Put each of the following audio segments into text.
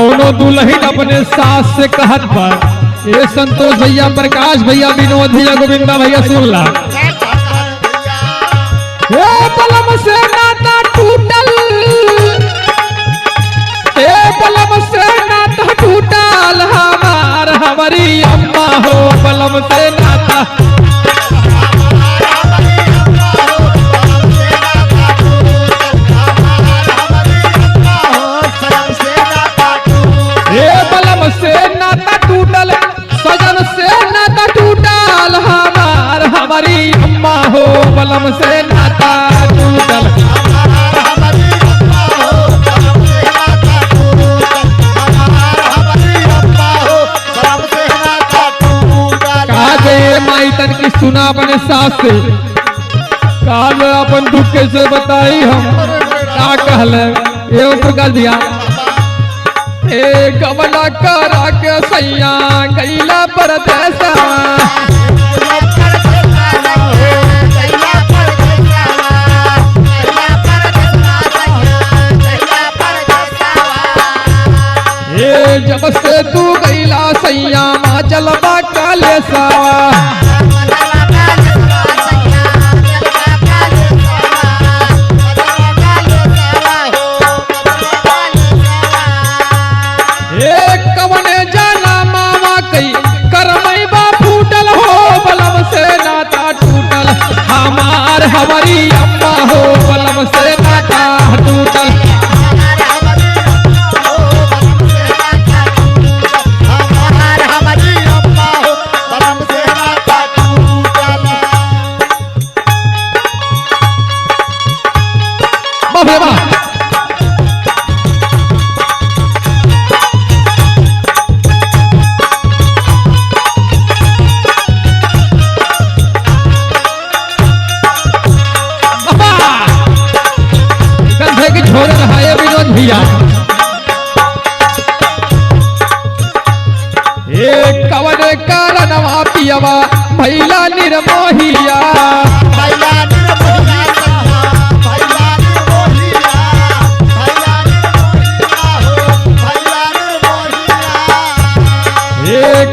दोनों दुल्हन अपने सास से कहत पर ये संतोष भैया, प्रकाश भैया, विनोद भैया, गोविंदा भैया सुन ला। बलम से नाता टूटल, बलम से नाता टूटल हमार हमारी अम्मा हो, बलम से नाता बलम से नाता टूटल, सजन से नाता टूटल हमार हमारी अम्मा हो, बलम से नाता टूटल। काजे माई तन की सुना अपने सास से, काल अपन दुख कैसे बताई हम, क्या कहले एवं प्रकाश दिया। ए गवला करा के सैया गैला परदेसा, ए जब से तू गैला सैया माँ जलवा काले सावा, हमारी अम्मा हो, बलम से नाता टूटल। कवन कारणवा पियवा भैला निर्मोहिया,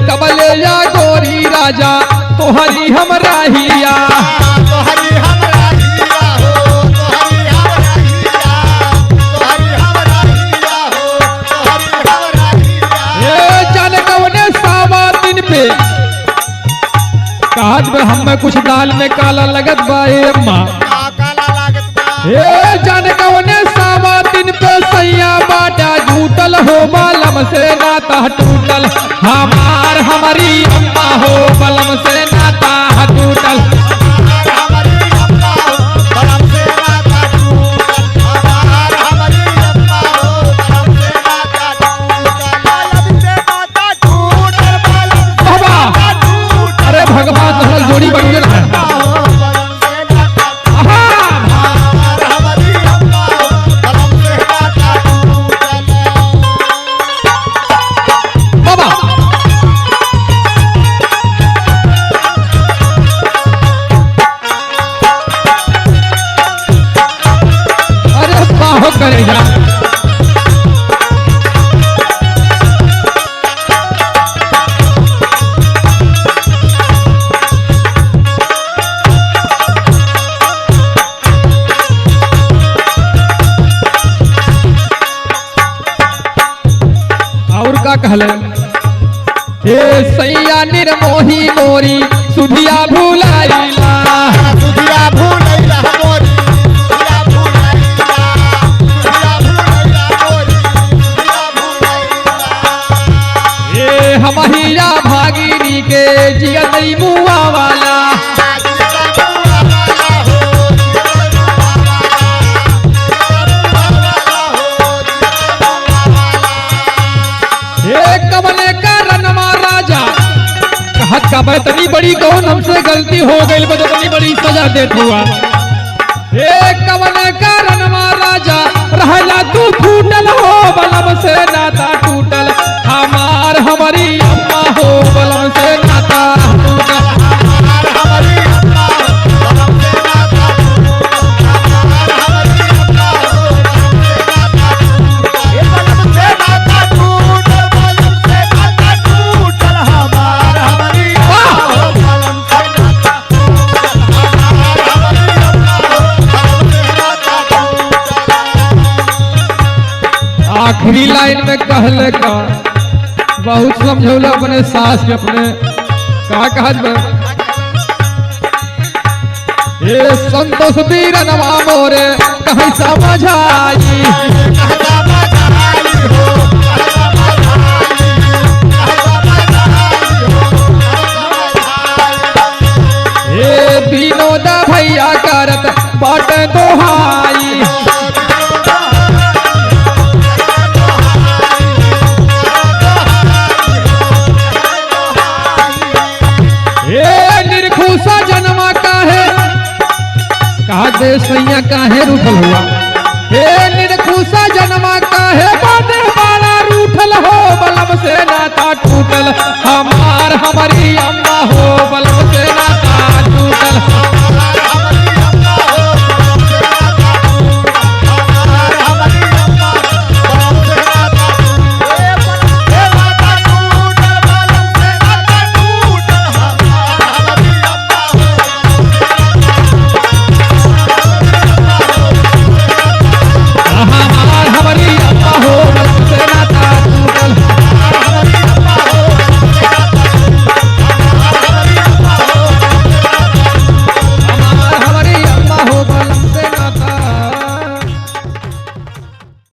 कबले या गोरी राजा तोहरी हम राहिया, काज में हम कुछ दाल में काला लगत बा अम्मा, ए जाने कौने सावा दिन पे सैया बाटा झूठल हो, बलम से नाता टूटल हमार हमारी अम्मा हो, बलम से नाता टूटल। भगवान जोड़ी बन गया है। बाबा अरे बाहो करेगा कहले। हे सैया निर्मोही मोरी सुधिया भूलाइला, सुधिया भूलाइला मोरी, सुधिया भूलाइला, सुधिया भूलाइला मोरी, सुधिया भूलाइला। हे हमहिया भागीनी के जियतई मुआ वाला, का बतनी बड़ी कौन हमसे गलती हो गई, बतनी बड़ी सजा देत हुआ। कवन कारण राजा रहला तू फूटल हो, बलम से नाता टूटल हमार हमारी अम्मा हो, बलम से नाता टूटल हमार हमारी अम्मा हो, बलम से नाता टूटल हमार हमारी अम्मा हो, बलम से नाता टूटल। यही लाइन में कहले का बहुत समझौला अपने सास के अपने का कहत बा ये संतोष वीर नवा मोरे कहीं समझाई ये विनोदा भैया करत बाट दोहाई निर्खुशा जन्मा काहे कहा दे सैया काहे रूठल हुआ